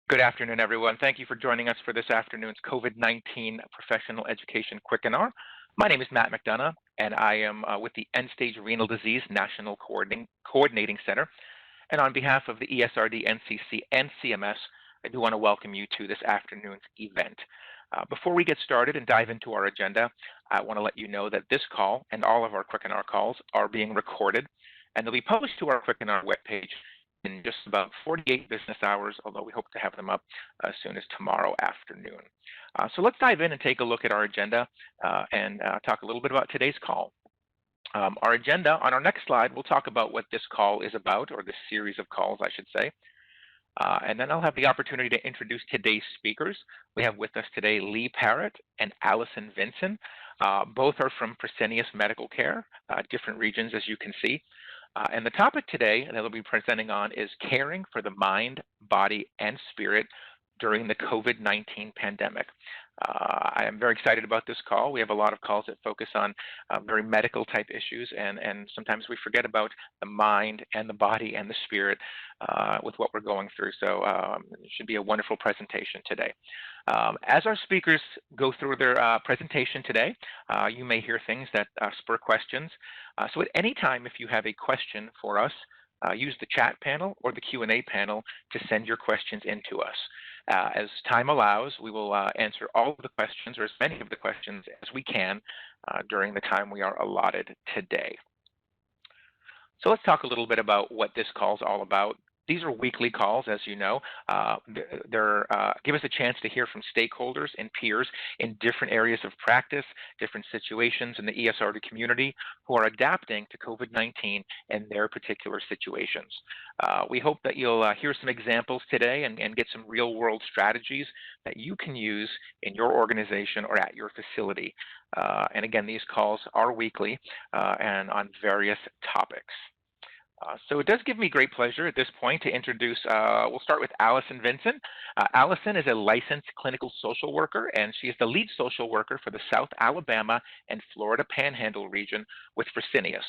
Good afternoon, everyone. Thank you for joining us for this afternoon's COVID-19 Professional Education Quick-N-R. My name is Matt McDonough, and I am with the End-Stage Renal Disease National Coordinating Center. And on behalf of the ESRD NCC and CMS, I do want to welcome you to this afternoon's event. Before we get started and dive into our agenda, I want to let you know that this call and all of our Quick-N-R calls are being recorded, and they'll be published to our Quick-N-R webpage in just about 48 business hours, although we hope to have them up as soon as tomorrow afternoon. So let's dive in and take a look at our agenda and talk a little bit about today's call. Our agenda, on our next slide, we'll talk about what this call is about, or this series of calls, I should say. And then I'll have the opportunity to introduce today's speakers. We have with us today Lee Parrott and Allison Vinson. Both are from Fresenius Medical Care, different regions as you can see. And the topic today that they'll be presenting on is caring for the mind, body, and spirit during the COVID-19 pandemic. I am very excited about this call. We have a lot of calls that focus on very medical type issues, and sometimes we forget about the mind and the body and the spirit with what we're going through. So it should be a wonderful presentation today. As our speakers go through their presentation today, you may hear things that spur questions. So at any time, if you have a question for us, use the chat panel or the Q&A panel to send your questions in to us. As time allows, we will answer all of the questions, or as many of the questions as we can, during the time we are allotted today. So let's talk a little bit about what this call is all about. These are weekly calls, as you know. Give us a chance to hear from stakeholders and peers in different areas of practice, different situations in the ESRD community who are adapting to COVID-19 and their particular situations. We hope that you'll hear some examples today and get some real-world strategies that you can use in your organization or at your facility. And again, these calls are weekly and on various topics. So it does give me great pleasure at this point to introduce, we'll start with Allison Vinson. Allison is a licensed clinical social worker, and she is the lead social worker for the South Alabama and Florida Panhandle region with Fresenius.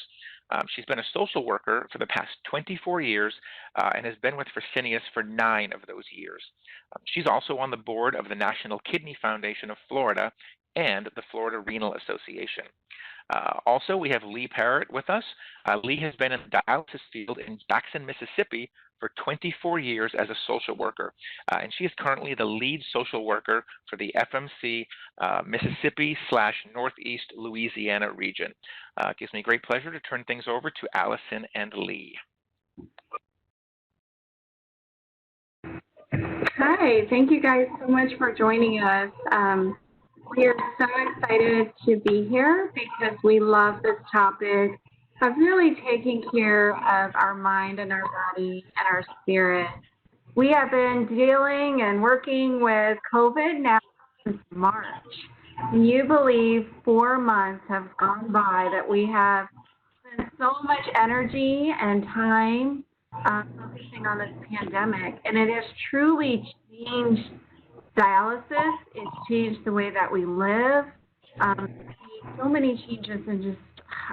She's been a social worker for the past 24 years and has been with Fresenius for 9 of those years. She's also on the board of the National Kidney Foundation of Florida and the Florida Renal Association. Also, we have Lee Parrott with us. Lee has been in the dialysis field in Jackson, Mississippi for 24 years as a social worker, and she is currently the lead social worker for the FMC Mississippi/Northeast Louisiana region. It gives me great pleasure to turn things over to Allison and Lee. Hi, thank you guys so much for joining us. We are so excited to be here because we love this topic of really taking care of our mind and our body and our spirit. We have been dealing and working with COVID now since March. Can you believe 4 months have gone by that we have spent so much energy and time focusing on this pandemic, and it has truly changed dialysis. It's changed the way that we live. So many changes in just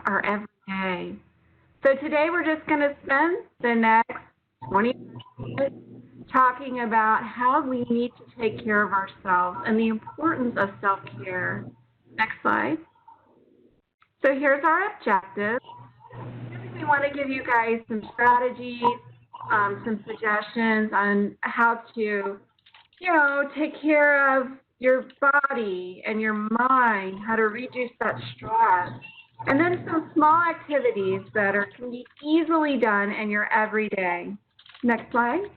our everyday. So today we're just going to spend the next 20 minutes talking about how we need to take care of ourselves and the importance of self-care. Next slide. So here's our objective. We want to give you guys some strategies, some suggestions on how to take care of your body and your mind, how to reduce that stress, and then some small activities that can be easily done in your everyday. Next slide.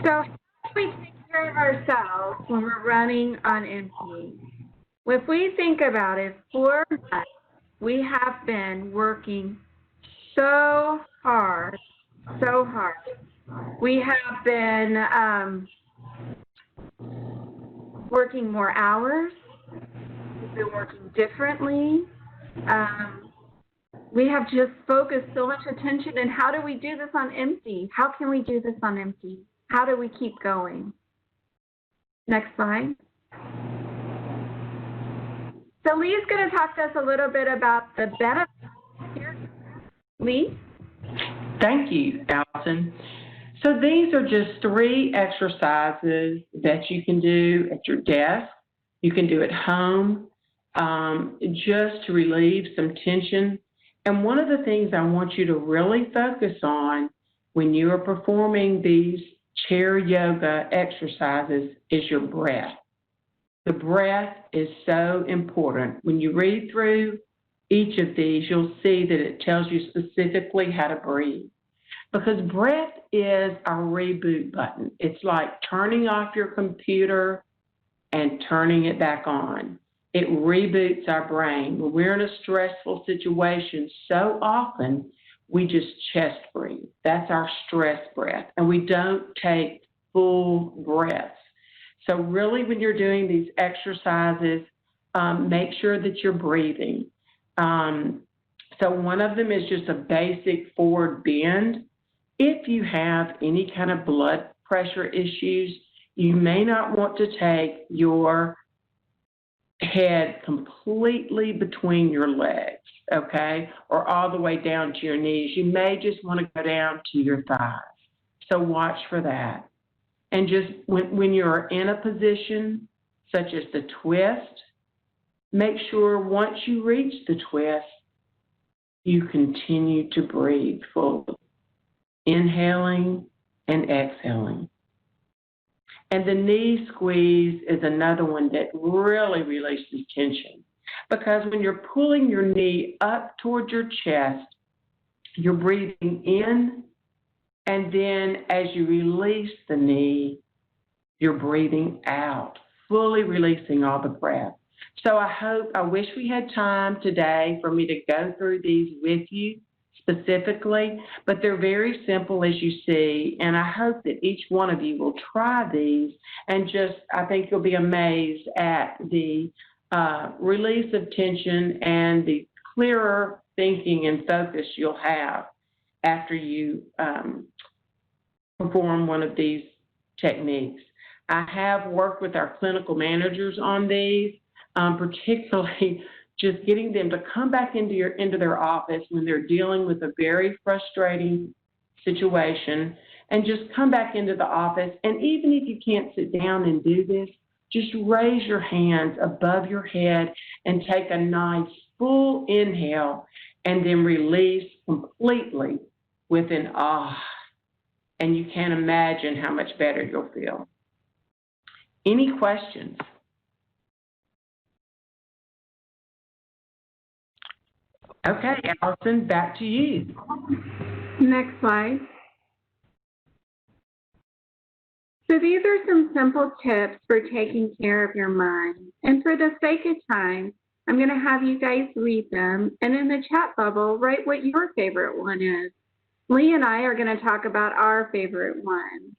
So how do we take care of ourselves when we're running on empty? If we think about it, for months, we have been working so hard. We have been working more hours. We've been working differently. We have just focused so much attention in how do we do this on empty? How can we do this on empty? How do we keep going? Next slide. So Lee's going to talk to us a little bit about the benefits here. Lee? Thank you, Allison. So these are just 3 exercises that you can do at your desk. You can do at home just to relieve some tension. And one of the things I want you to really focus on when you are performing these chair yoga exercises is your breath. The breath is so important. When you read through each of these, you'll see that it tells you specifically how to breathe. Because breath is our reboot button. It's like turning off your computer and turning it back on. It reboots our brain. When we're in a stressful situation, so often we just chest breathe. That's our stress breath, and we don't take full breaths. So really, when you're doing these exercises, make sure that you're breathing. So one of them is just a basic forward bend. If you have any kind of blood pressure issues, you may not want to take your head completely between your legs, okay, or all the way down to your knees. You may just want to go down to your thighs. So watch for that. And just when you're in a position such as the twist, make sure once you reach the twist, you continue to breathe fully, inhaling and exhaling. And the knee squeeze is another one that really releases tension, because when you're pulling your knee up towards your chest, you're breathing in, and then as you release the knee, you're breathing out, fully releasing all the breath. So I wish we had time today for me to go through these with you specifically, but they're very simple, as you see, and I hope that each one of you will try these, and I think you'll be amazed at the release of tension and the clearer thinking and focus you'll have after you perform one of these techniques. I have worked with our clinical managers on these, particularly just getting them to come back into their office when they're dealing with a very frustrating situation, and just come back into the office. And even if you can't sit down and do this, just raise your hands above your head and take a nice full inhale, and then release completely with an ah. And you can't imagine how much better you'll feel. Any questions? Okay, Allison, back to you. Next slide. So these are some simple tips for taking care of your mind. And for the sake of time, I'm going to have you guys read them, and in the chat bubble, write what your favorite one is. Lee and I are going to talk about our favorite one.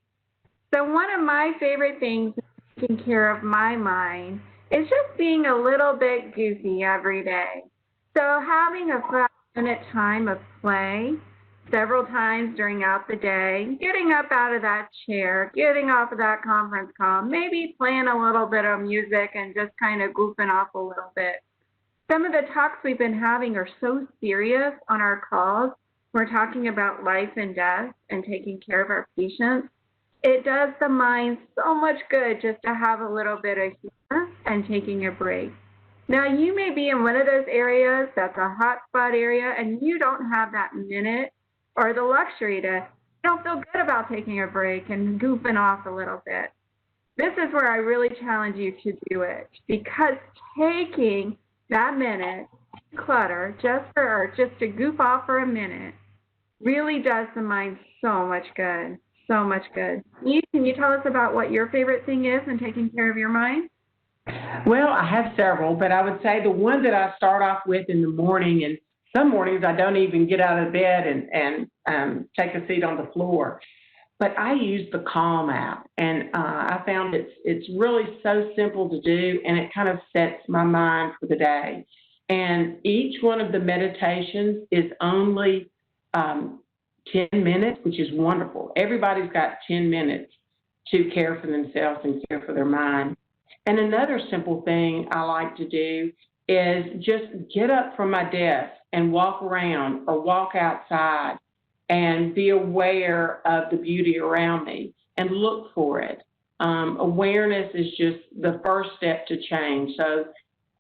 So one of my favorite things taking care of my mind is just being a little bit goofy every day. So having a 5-minute time of play several times throughout the day, getting up out of that chair, getting off of that conference call, maybe playing a little bit of music and just kind of goofing off a little bit. Some of the talks we've been having are so serious on our calls. We're talking about life and death and taking care of our patients. It does the mind so much good just to have a little bit of humor and taking a break. Now, you may be in one of those areas that's a hot spot area, and you don't have that minute or the luxury to, you don't feel good about taking a break and goofing off a little bit. This is where I really challenge you to do it, because taking that minute, clutter, just to goof off for a minute, really does the mind so much good, so much good. Can you tell us about what your favorite thing is in taking care of your mind? Well, I have several, but I would say the one that I start off with in the morning, and some mornings I don't even get out of bed and take a seat on the floor, but I use the Calm app, and I found it's really so simple to do, and it kind of sets my mind for the day. And each one of the meditations is only 10 minutes, which is wonderful. Everybody's got 10 minutes to care for themselves and care for their mind. And another simple thing I like to do is just get up from my desk and walk around or walk outside and be aware of the beauty around me and look for it. Awareness is just the first step to change. So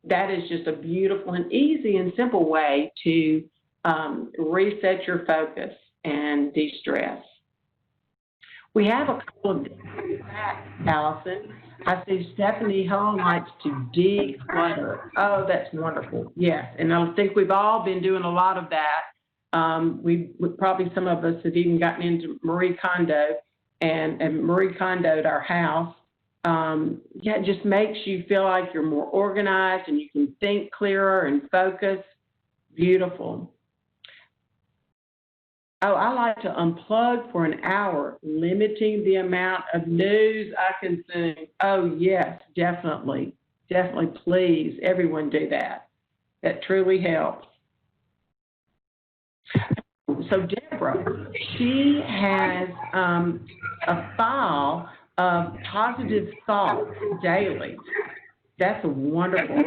that is just a beautiful and easy and simple way to reset your focus and de-stress. We have a couple of different facts, Allison. I see Stephanie Hull likes to declutter. Oh, that's wonderful. Yes, and I think we've all been doing a lot of that. We probably some of us have even gotten into Marie Kondo and Marie Kondoed our house. Yeah, it just makes you feel like you're more organized and you can think clearer and focus. Beautiful. Oh, I like to unplug for an hour, limiting the amount of news I consume. Oh, yes, definitely. Definitely, please, everyone do that. That truly helps. So Deborah, she has a file of positive thoughts daily. That's wonderful.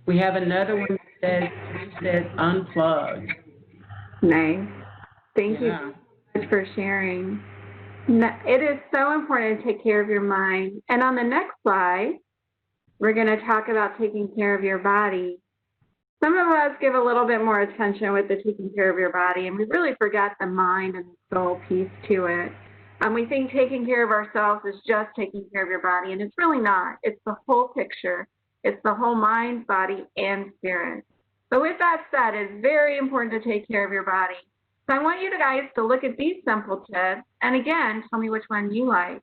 We have another one that says unplug. Nice. Thank you so much for sharing. It is so important to take care of your mind. And on the next slide, we're going to talk about taking care of your body. Some of us give a little bit more attention with the taking care of your body, and we really forget the mind and the soul piece to it. We think taking care of ourselves is just taking care of your body, and it's really not. It's the whole picture. It's the whole mind, body, and spirit. So with that said, it's very important to take care of your body. So I want you guys to look at these simple tips, and again, tell me which one you like.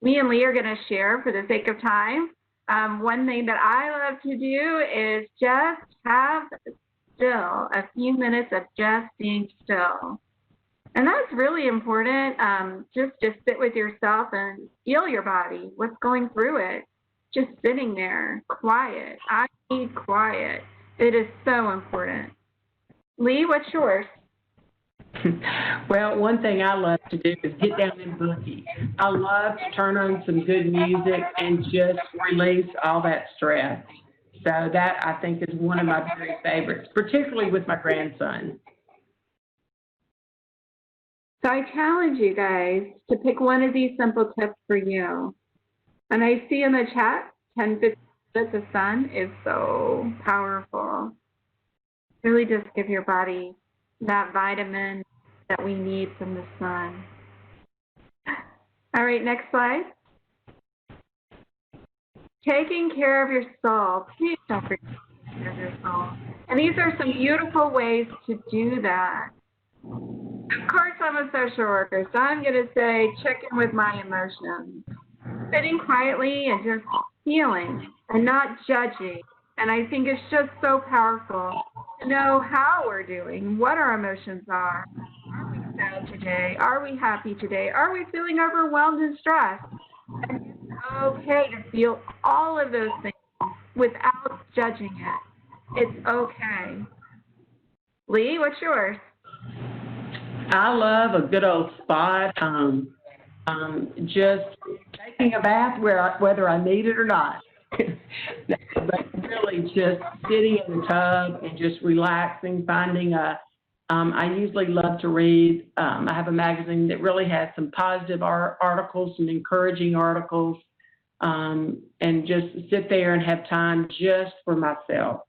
Me and Lee are going to share for the sake of time. One thing that I love to do is just have still, a few minutes of just being still. And that's really important, just to sit with yourself and feel your body, what's going through it. Just sitting there, quiet. I need quiet. It is so important. Lee, what's yours? Well, one thing I love to do is get down and boogie. I love to turn on some good music and just release all that stress. So that, I think, is one of my very favorites, particularly with my grandson. So I challenge you guys to pick one of these simple tips for you. And I see in the chat, 10-15 minutes of sun is so powerful. Really just give your body that vitamin that we need from the sun. All right, next slide. Taking care of your soul. Please don't forget to take care of your soul. And these are some beautiful ways to do that. Of course, I'm a social worker, so I'm going to say check in with my emotions. Sitting quietly and just feeling and not judging. And I think it's just so powerful to know how we're doing, what our emotions are. Are we sad today? Are we happy today? Are we feeling overwhelmed and stressed? And it's okay to feel all of those things without judging it. It's okay. Lee, what's yours? I love a good old spa at home. Just taking a bath whether I need it or not. But really just sitting in the tub and just relaxing, finding I usually love to read. I have a magazine that really has some positive articles, some encouraging articles, and just sit there and have time just for myself.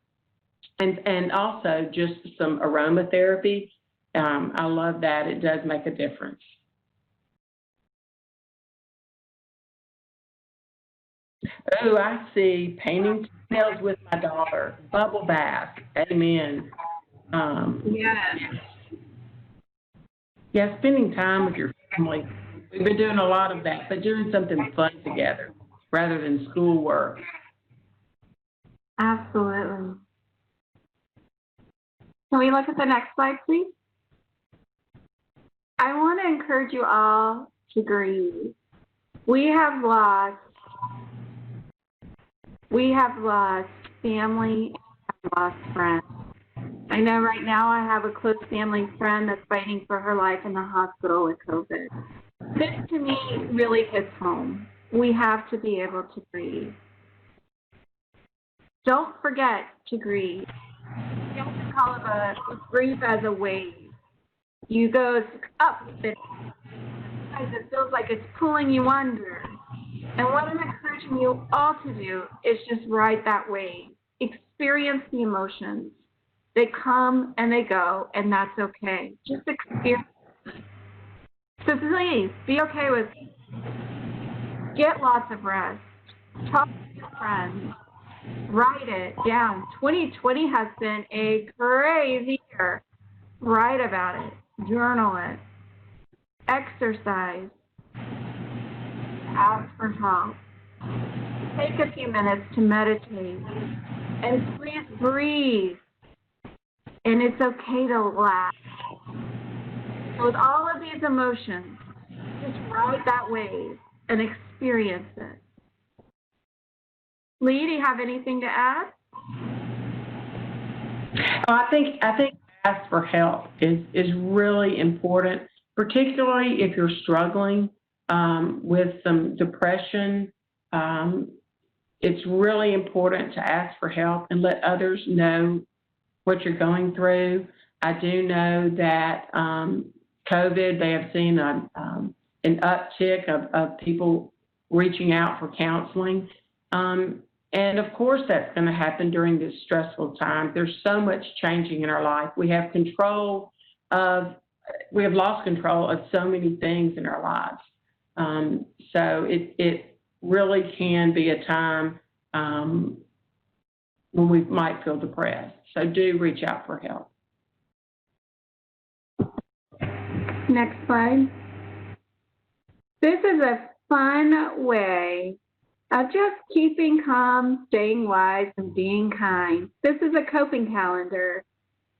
And also just some aromatherapy. I love that. It does make a difference. Oh, I see painting nails with my daughter, bubble bath. Amen. Yes. Yeah, spending time with your family. We've been doing a lot of that, but doing something fun together rather than schoolwork. Absolutely. Can we look at the next slide, please? I want to encourage you all to grieve. We have lost family and lost friends. I know right now I have a close family friend that's fighting for her life in the hospital with COVID. This to me really hits home. We have to be able to grieve. Don't forget to grieve. Don't call it grief as a wave. You go up, it feels like it's pulling you under. And what I'm encouraging you all to do is just ride that wave. Experience the emotions. They come and they go, and that's okay. Just experience. So please, be okay with it. Get lots of rest. Talk to your friends. Write it down. 2020 has been a crazy year. Write about it. Journal it. Exercise. Ask for help. Take a few minutes to meditate. And please breathe. And it's okay to laugh. So with all of these emotions, just ride that wave and experience it. Lee, do you have anything to add? I think ask for help is really important, particularly if you're struggling with some depression. It's really important to ask for help and let others know what you're going through. I do know that COVID, they have seen an uptick of people reaching out for counseling. And of course, that's going to happen during this stressful time. There's so much changing in our life. We have lost control of so many things in our lives. So it really can be a time when we might feel depressed. So do reach out for help. Next slide. This is a fun way of just keeping calm, staying wise, and being kind. This is a coping calendar.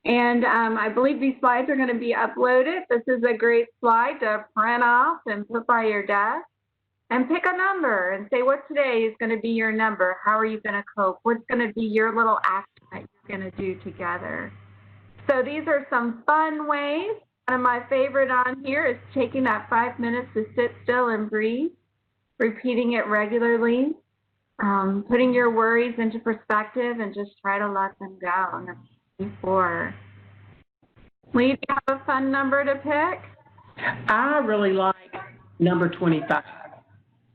And I believe these slides are going to be uploaded. This is a great slide to print off and put by your desk. And pick a number and say what today is going to be your number. How are you going to cope? What's going to be your little act that you're going to do together? So these are some fun ways. One of my favorite on here is taking that 5 minutes to sit still and breathe, repeating it regularly, putting your worries into perspective and just try to let them go. Before. Lee, do you have a fun number to pick? I really like number 25.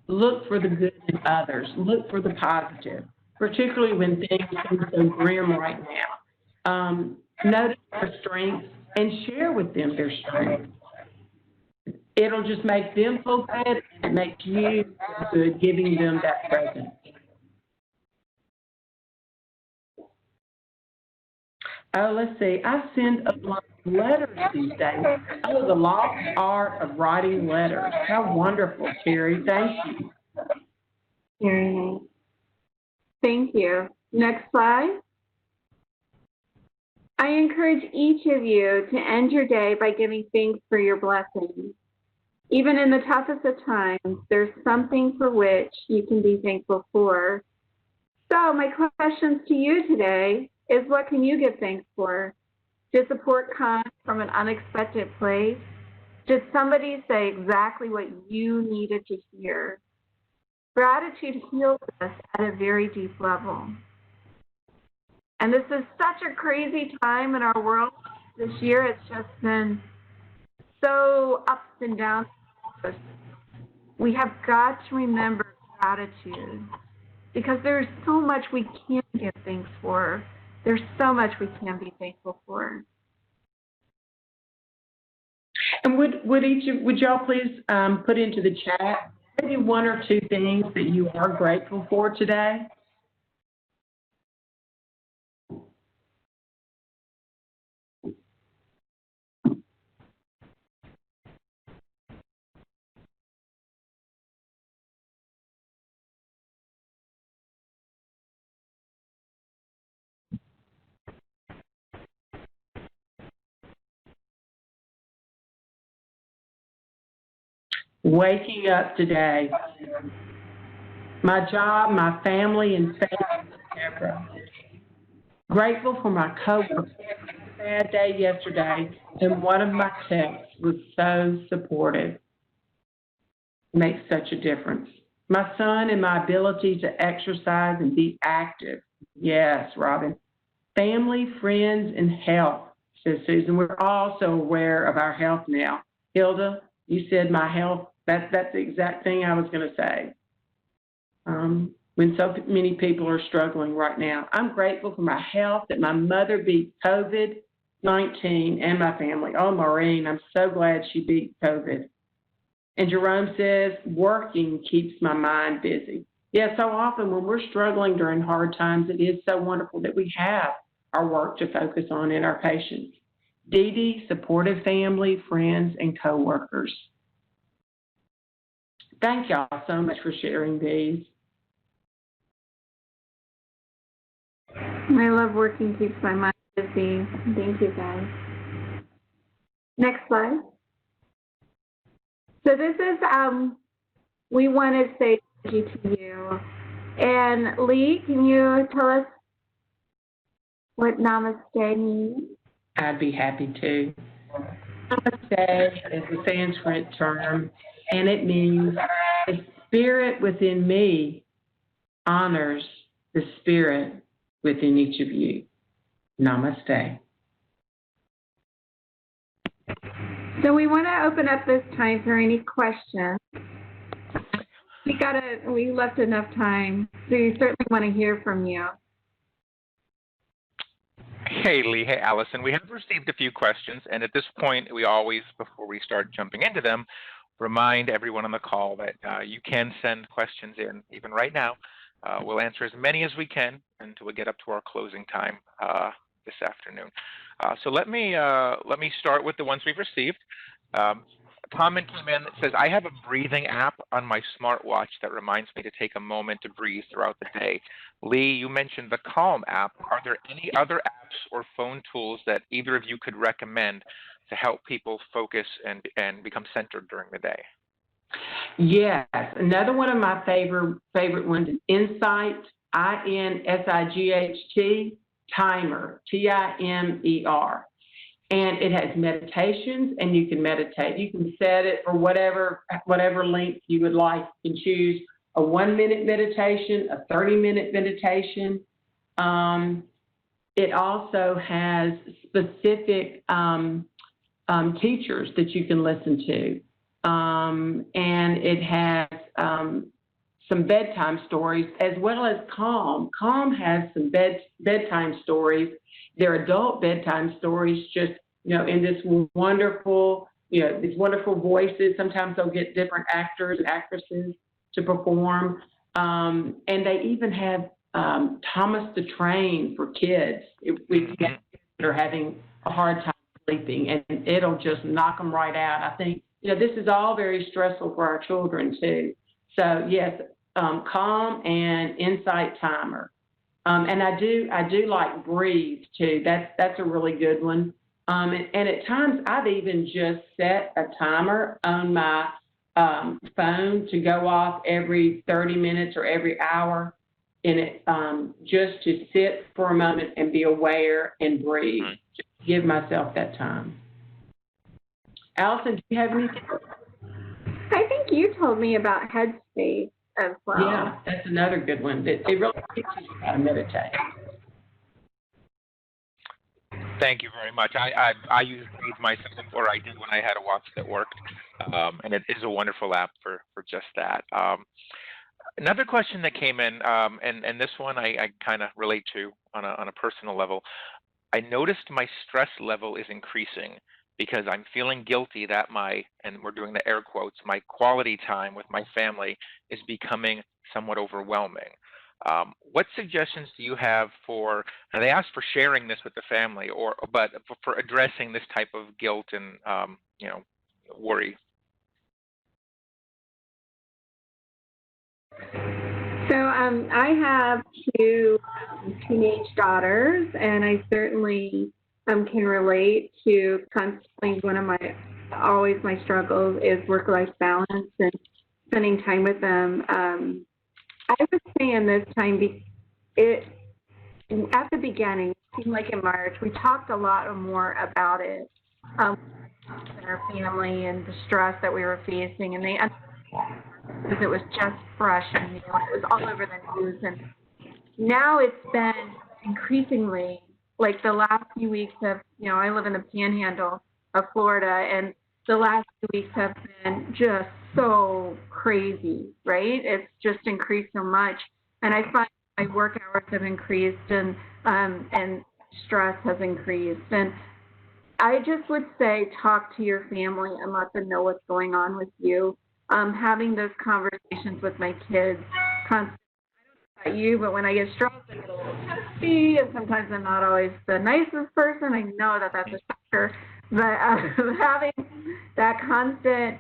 Look for the good in others. Look for the positive, particularly when things seem so grim right now. Notice their strengths and share with them their strengths. It'll just make them feel good, and it makes you feel good giving them that presence. Oh, let's see. I send a lot of letters these days. Oh, the lost art of writing letters. How wonderful, Terry. Thank you. Very nice. Thank you. Next slide. I encourage each of you to end your day by giving thanks for your blessings. Even in the toughest of times, there's something for which you can be thankful for. So my questions to you today is, what can you give thanks for? Did support come from an unexpected place? Did somebody say exactly what you needed to hear? Gratitude heals us at a very deep level. And this is such a crazy time in our world this year. It's just been so ups and downs. We have got to remember gratitude, because there's so much we can give thanks for. There's so much we can be thankful for. And would y'all please put into the chat maybe one or two things that you are grateful for today? Waking up today. My job, my family, and faith, etc. Grateful for my coworkers. Bad day yesterday, and one of my texts was so supportive. Makes such a difference. My son and my ability to exercise and be active. Yes, Robin. family, friends, and health, says Susan. We're also aware of our health now. Hilda, you said my health. That's the exact thing I was going to say. When so many people are struggling right now. I'm grateful for my health, that my mother beat COVID-19 and my family. Oh, Maureen, I'm so glad she beat COVID. And Jerome says, working keeps my mind busy. Yeah, so often when we're struggling during hard times, it is so wonderful that we have our work to focus on in our patients. Dee Dee, supportive family, friends, and coworkers. Thank y'all so much for sharing these. I love working keeps my mind busy. Thank you, guys. Next slide. So this is, we want to say thank you to you. And Lee, can you tell us what namaste means? I'd be happy to. Namaste is a Sanskrit term, and it means the spirit within me honors the spirit within each of you. Namaste. So we want to open up this time for any questions. We left enough time, so you certainly want to hear from you. Hey, Lee. Hey, Allison. We have received a few questions, and at this point, we always, before we start jumping into them, remind everyone on the call that you can send questions in, even right now. We'll answer as many as we can until we get up to our closing time this afternoon. So let me start with the ones we've received. A comment came in that says, I have a breathing app on my smartwatch that reminds me to take a moment to breathe throughout the day. Lee, you mentioned the Calm app. Are there any other apps or phone tools that either of you could recommend to help people focus and become centered during the day? Yes, another one of my favorite ones is Insight, INSIGHT, Timer, TIMER. And it has meditations, and you can meditate. You can set it for whatever length you would like. You can choose a 1-minute meditation, a 30-minute meditation. It also has specific teachers that you can listen to. And it has some bedtime stories as well as Calm. Calm has some bedtime stories. They're adult bedtime stories, just, in this wonderful, these wonderful voices. Sometimes they'll get different actors and actresses to perform. And they even have Thomas the Train for kids with kids that are having a hard time sleeping, and it'll just knock them right out. I think, this is all very stressful for our children too. So yes, Calm and Insight Timer. And I do like Breathe too. That's a really good one. And at times I've even just set a timer on my phone to go off every 30 minutes or every hour, and it just to sit for a moment and be aware and breathe. Just give myself that time. Allison, do you have anything? I think you told me about Headspace as well. Yeah, that's another good one. It really teaches you how to meditate. Thank you very much. I use Breathe myself, or I did when I had a watch that worked, and it is a wonderful app for just that. Another question that came in, and this one I kind of relate to on a personal level. I noticed my stress level is increasing because I'm feeling guilty that and we're doing the air quotes, my quality time with my family is becoming somewhat overwhelming. What suggestions do you have for, and they asked for sharing this with the family, but for addressing this type of guilt and worry? So I have 2 teenage daughters, and I certainly can relate to constantly one of my struggles is work-life balance and spending time with them. I would say in this time, at the beginning, it seemed like in March, we talked a lot more about it in our family and the stress that we were facing, and because it was just fresh and it was all over the news. And now it's been increasingly like the last few weeks have, I live in the panhandle of Florida, and the last few weeks have been just so crazy, right? It's just increased so much. And I find my work hours have increased, and stress has increased. And I just would say talk to your family and let them know what's going on with you. Having those conversations with my kids constantly. I don't know about you, but when I get stressed, I get a little testy, and sometimes I'm not always the nicest person. I know that that's a shocker, but having that constant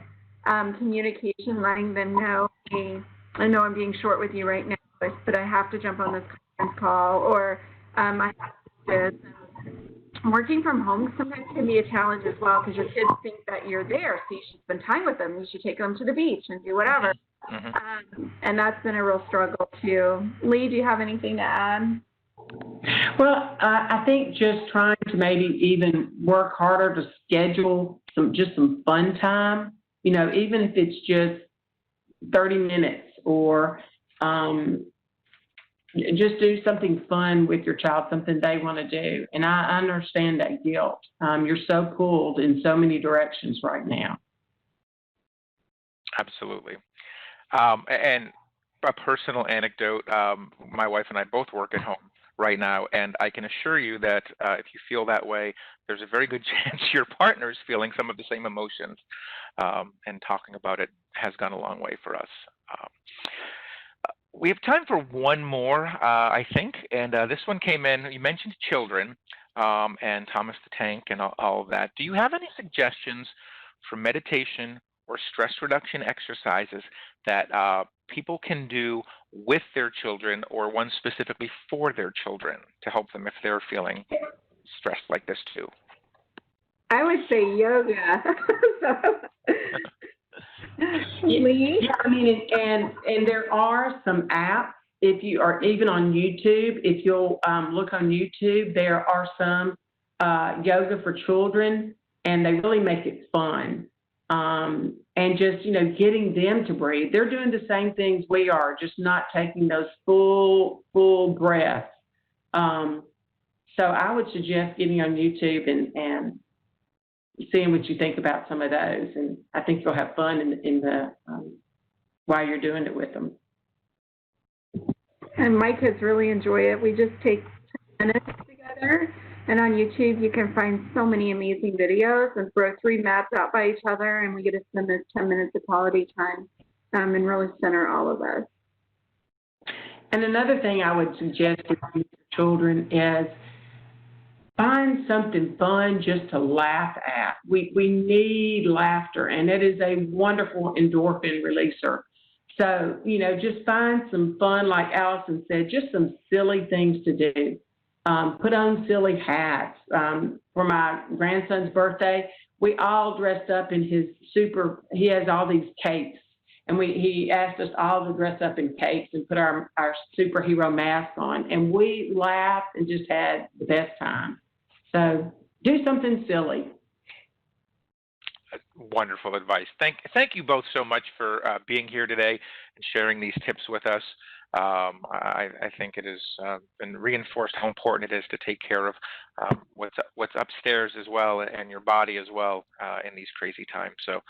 communication, letting them know, hey, I know I'm being short with you right now, but I have to jump on this conference call, or I have to do this. Working from home sometimes can be a challenge as well, because your kids think that you're there, so you should spend time with them. You should take them to the beach and do whatever. And that's been a real struggle too. Lee, do you have anything to add? Well, I think just trying to maybe even work harder to schedule some fun time, even if it's just 30 minutes, or just do something fun with your child, something they want to do. And I understand that guilt. You're so pulled in so many directions right now. Absolutely. And a personal anecdote, my wife and I both work at home right now, and I can assure you that if you feel that way, there's a very good chance your partner's feeling some of the same emotions, and talking about it has gone a long way for us. We have time for one more, I think, and this one came in. You mentioned children and Thomas the Tank and all of that. Do you have any suggestions for meditation or stress reduction exercises that people can do with their children, or one specifically for their children, to help them if they're feeling stressed like this too? I would say yoga. Yeah, I mean, and there are some apps. If you are even on YouTube, if you'll look on YouTube, there are some yoga for children, and they really make it fun. And just, getting them to breathe. They're doing the same things we are, just not taking those full breaths. So I would suggest getting on YouTube and seeing what you think about some of those. And I think you'll have fun in the while you're doing it with them. And my kids really enjoy it. We just take 10 minutes together. And on YouTube, you can find so many amazing videos and throw 3 mats out by each other, and we get to spend those 10 minutes of quality time and really center all of us. And another thing I would suggest with your children is find something fun just to laugh at. We need laughter, and it is a wonderful endorphin releaser. So, just find some fun, like Allison said, just some silly things to do. Put on silly hats. For my grandson's birthday, we all dressed up in he has all these capes, and he asked us all to dress up in capes and put our superhero masks on, and we laughed and just had the best time. So do something silly. Wonderful advice. Thank you both so much for being here today and sharing these tips with us. I think it has been reinforced how important it is to take care of what's upstairs as well, and your body as well, in these crazy times. So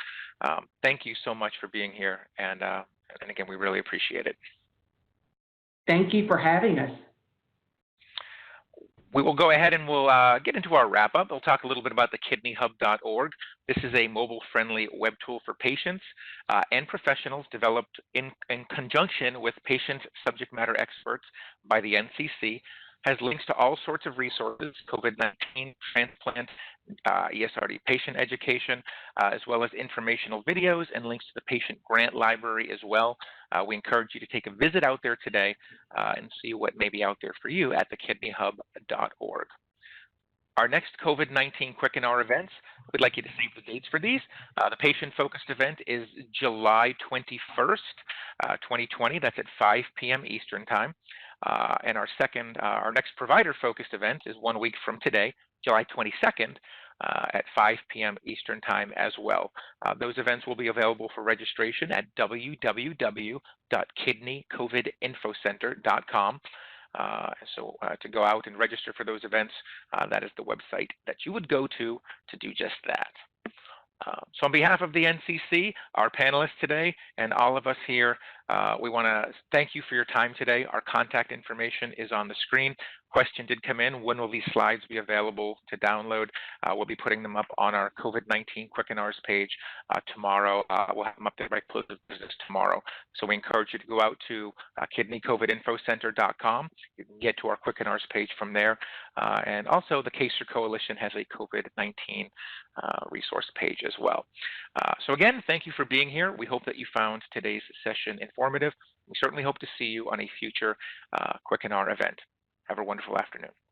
thank you so much for being here, and again, we really appreciate it. Thank you for having us. We will go ahead and we'll get into our wrap-up. We'll talk a little bit about the kidneyhub.org. This is a mobile-friendly web tool for patients and professionals, developed in conjunction with patient subject matter experts by the NCC. Has links to all sorts of resources, COVID-19, transplant, ESRD patient education, as well as informational videos and links to the patient grant library as well. We encourage you to take a visit out there today and see what may be out there for you at thekidneyhub.org. Our next COVID-19 Quick and Our events, we'd like you to save the dates for these. The patient-focused event is July 21st, 2020. That's at 5 p.m. Eastern Time. And our next provider-focused event is 1 week from today, July 22nd, at 5 p.m. Eastern Time as well. Those events will be available for registration at www.kidneycovidinfocenter.com. So to go out and register for those events, that is the website that you would go to do just that. So on behalf of the NCC, our panelists today, and all of us here, we want to thank you for your time today. Our contact information is on the screen. Question did come in. When will these slides be available to download? We'll be putting them up on our COVID-19 Quick&Rs page tomorrow. We'll have them up there by close of business tomorrow. So we encourage you to go out to kidneycovidinfocenter.com. You can get to our Quick&Rs page from there. And also the CASER Coalition has a COVID-19 resource page as well. So again, thank you for being here. We hope that you found today's session informative. We certainly hope to see you on a future Quick&R event. Have a wonderful afternoon.